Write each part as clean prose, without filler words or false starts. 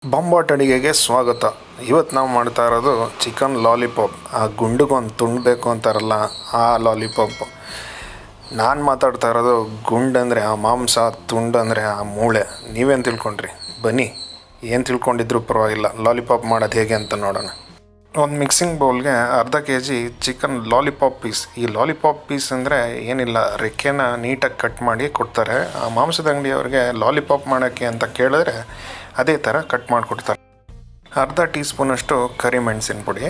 ಬೊಂಬಾಟ್ ಅಡುಗೆಗೆ ಸ್ವಾಗತ. ಇವತ್ತು ನಾವು ಮಾಡ್ತಾ ಇರೋದು ಚಿಕನ್ ಲಾಲಿಪಾಪ್. ಆ ಗುಂಡಿಗೊಂದು ತುಂಡು ಬೇಕು ಅಂತಾರಲ್ಲ, ಆ ಲಾಲಿಪಾಪ್. ನಾನು ಮಾತಾಡ್ತಾ ಇರೋದು ಗುಂಡು ಆ ಮಾಂಸ, ತುಂಡು ಆ ಮೂಳೆ. ನೀವೇನು ತಿಳ್ಕೊಂಡ್ರಿ? ಬನ್ನಿ, ಏನು ತಿಳ್ಕೊಂಡಿದ್ರು ಪರವಾಗಿಲ್ಲ. ಲಾಲಿಪಾಪ್ ಮಾಡೋದು ಹೇಗೆ ಅಂತ ನೋಡೋಣ. ಒಂದು ಮಿಕ್ಸಿಂಗ್ ಬೌಲ್ಗೆ ಅರ್ಧ kg ಚಿಕನ್ ಲಾಲಿಪಾಪ್ ಪೀಸ್. ಈ ಲಾಲಿಪಾಪ್ ಪೀಸ್ ಅಂದರೆ ಏನಿಲ್ಲ, ರೆಕ್ಕೆನ ನೀಟಾಗಿ ಕಟ್ ಮಾಡಿ ಕೊಡ್ತಾರೆ. ಆ ಮಾಂಸದ ಅಂಗಡಿಯವ್ರಿಗೆ ಲಾಲಿಪಾಪ್ ಮಾಡೋಕ್ಕೆ ಅಂತ ಕೇಳಿದ್ರೆ ಅದೇ ಥರ ಕಟ್ ಮಾಡಿಕೊಡ್ತಾರೆ. ಅರ್ಧ ಟೀ ಸ್ಪೂನಷ್ಟು ಕರಿಮೆಣಸಿನ ಪುಡಿ,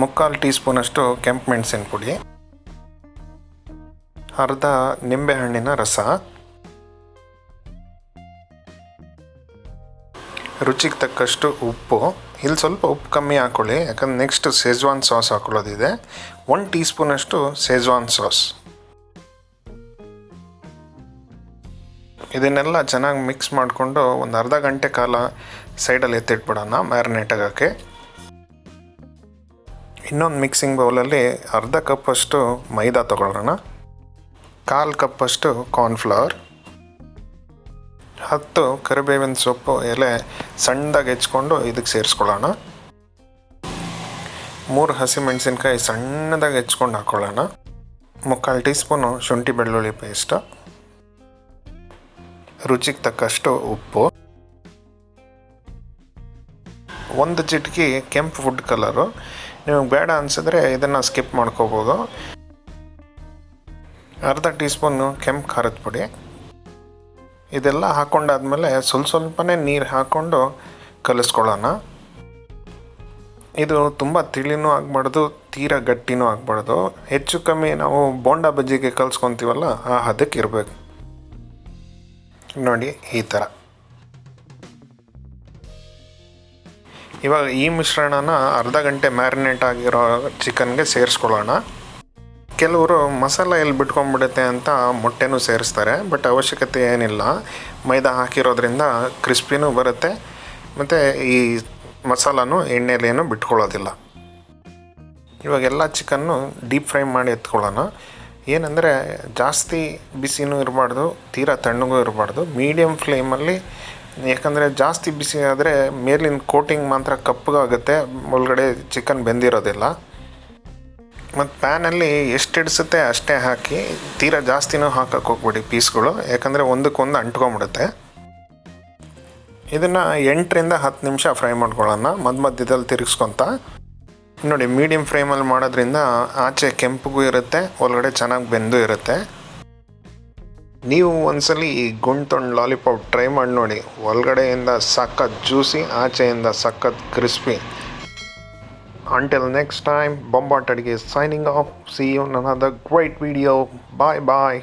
3/4 ಟೀ ಸ್ಪೂನಷ್ಟು ಕೆಂಪು ಮೆಣಸಿನ ಪುಡಿ, ಅರ್ಧ ನಿಂಬೆಹಣ್ಣಿನ ರಸ, ರುಚಿಗೆ ತಕ್ಕಷ್ಟು ಉಪ್ಪು. ಇಲ್ಲಿ ಸ್ವಲ್ಪ ಉಪ್ಪು ಕಮ್ಮಿ ಹಾಕ್ಕೊಳ್ಳಿ, ಯಾಕಂದ್ರೆ ನೆಕ್ಸ್ಟ್ ಶೇಜ್ವಾನ್ ಸಾಸ್ ಹಾಕ್ಕೊಳ್ಳೋದಿದೆ. 1 ಟೀ ಸ್ಪೂನಷ್ಟು ಶೇಜ್ವಾನ್ ಸಾಸ್. ಇದನ್ನೆಲ್ಲ ಚೆನ್ನಾಗಿ ಮಿಕ್ಸ್ ಮಾಡಿಕೊಂಡು ಒಂದು ಅರ್ಧ ಗಂಟೆ ಕಾಲ ಸೈಡಲ್ಲಿ ಎತ್ತಿಟ್ಬಿಡೋಣ ಮ್ಯಾರಿನೇಟ್ ಆಗೋಕ್ಕೆ. ಇನ್ನೊಂದು ಮಿಕ್ಸಿಂಗ್ ಬೌಲಲ್ಲಿ ಅರ್ಧ ಕಪ್ಪಷ್ಟು ಮೈದಾ ತೊಗೊಳ್ಳೋಣ, 1/4 ಕಪ್ಪಷ್ಟು ಕಾರ್ನ್ಫ್ಲವರ್, 10 ಕರಿಬೇವಿನ ಸೊಪ್ಪು ಎಲೆ ಸಣ್ಣದಾಗಿ ಹೆಚ್ಕೊಂಡು ಇದಕ್ಕೆ ಸೇರಿಸ್ಕೊಳ್ಳೋಣ, 3 ಹಸಿಮೆಣಸಿನ್ಕಾಯಿ ಸಣ್ಣದಾಗಿ ಹೆಚ್ಕೊಂಡು ಹಾಕ್ಕೊಳ್ಳೋಣ, 3/4 ಟೀ ಸ್ಪೂನು ಶುಂಠಿ ಬೆಳ್ಳುಳ್ಳಿ ಪೇಸ್ಟು, ರುಚಿಗೆ ತಕ್ಕಷ್ಟು ಉಪ್ಪು, 1 ಚಿಟಿಕೆ ಕೆಂಪು ಫುಡ್ ಕಲರು. ನಿಮಗೆ ಬೇಡ ಅನಿಸಿದ್ರೆ ಇದನ್ನು ಸ್ಕಿಪ್ ಮಾಡ್ಕೋಬೋದು. ಅರ್ಧ ಟೀ ಸ್ಪೂನು ಕೆಂಪು ಖಾರದ ಪುಡಿ. ಇದೆಲ್ಲ ಹಾಕ್ಕೊಂಡಾದ್ಮೇಲೆ ಸ್ವಲ್ಪನೇ ನೀರು ಹಾಕ್ಕೊಂಡು ಕಲಿಸ್ಕೊಳ್ಳೋಣ. ಇದು ತುಂಬ ತಿಳಿನೂ ಆಗಬಾರ್ದು, ತೀರಾ ಗಟ್ಟಿನೂ ಆಗಬಾರ್ದು. ಹೆಚ್ಚು ಕಮ್ಮಿ ನಾವು ಬೋಂಡಾ ಬಜ್ಜಿಗೆ ಕಲಿಸ್ಕೊತೀವಲ್ಲ, ಆ ಹದಕ್ಕೆ ಇರಬೇಕು. ನೋಡಿ, ಈ ಥರ. ಇವಾಗ ಈ ಮಿಶ್ರಣನ ಅರ್ಧ ಗಂಟೆ ಮ್ಯಾರಿನೇಟ್ ಆಗಿರೋ ಚಿಕನ್ಗೆ ಸೇರಿಸ್ಕೊಳ್ಳೋಣ. ಕೆಲವರು ಮಸಾಲ ಎಲ್ಲಿ ಬಿಟ್ಕೊಂಡ್ಬಿಡುತ್ತೆ ಅಂತ ಮೊಟ್ಟೆನೂ ಸೇರಿಸ್ತಾರೆ, ಬಟ್ ಅವಶ್ಯಕತೆ ಏನಿಲ್ಲ. ಮೈದಾ ಹಾಕಿರೋದ್ರಿಂದ ಕ್ರಿಸ್ಪಿನೂ ಬರುತ್ತೆ, ಮತ್ತು ಈ ಮಸಾಲನೂ ಎಣ್ಣೆಲೇನು ಬಿಟ್ಕೊಳ್ಳೋದಿಲ್ಲ. ಇವಾಗೆಲ್ಲ ಚಿಕನ್ನು ಡೀಪ್ ಫ್ರೈ ಮಾಡಿ ಎತ್ಕೊಳ್ಳೋಣ. ಏನಂದರೆ ಜಾಸ್ತಿ ಬಿಸಿನೂ ಇರಬಾರ್ದು, ತೀರಾ ತಣ್ಣಗೂ ಇರಬಾರ್ದು, ಮೀಡಿಯಮ್ ಫ್ಲೇಮಲ್ಲಿ. ಯಾಕಂದರೆ ಜಾಸ್ತಿ ಬಿಸಿ ಆದರೆ ಮೇಲಿನ ಕೋಟಿಂಗ್ ಮಾತ್ರ ಕಪ್ಪಗಾಗುತ್ತೆ, ಒಳಗಡೆ ಚಿಕನ್ ಬೆಂದಿರೋದಿಲ್ಲ. ಮತ್ತು ಪ್ಯಾನಲ್ಲಿ ಎಷ್ಟು ಹಿಡಿಸುತ್ತೆ ಅಷ್ಟೇ ಹಾಕಿ, ತೀರಾ ಜಾಸ್ತಿನೂ ಹಾಕಕ್ಕೆ ಹೋಗ್ಬಿಡಿ ಪೀಸ್ಗಳು, ಯಾಕಂದರೆ ಒಂದಕ್ಕೊಂದು ಅಂಟ್ಕೊಂಬಿಡುತ್ತೆ. ಇದನ್ನು 8ರಿಂದ 10 ನಿಮಿಷ ಫ್ರೈ ಮಾಡ್ಕೊಳ್ಳೋಣ, ಮಧ್ಯದಲ್ಲಿ ತಿರುಗಿಸ್ಕೊತ. ನೋಡಿ, ಮೀಡಿಯಮ್ ಫ್ಲೇಮಲ್ಲಿ ಮಾಡೋದ್ರಿಂದ ಆಚೆ ಕೆಂಪಗೂ ಇರುತ್ತೆ, ಒಳಗಡೆ ಚೆನ್ನಾಗಿ ಬೆಂದು ಇರುತ್ತೆ. ನೀವು ಒಂದ್ಸಲಿ ಈ ಗುಂಡು ಲಾಲಿಪಾಪ್ ಟ್ರೈ ಮಾಡಿ ನೋಡಿ. ಒಳಗಡೆಯಿಂದ ಸಖತ್ ಜ್ಯೂಸಿ, ಆಚೆಯಿಂದ ಸಖತ್ crispy. Until next time, Bombatt Aduge signing off. See you in another great video. Bye bye.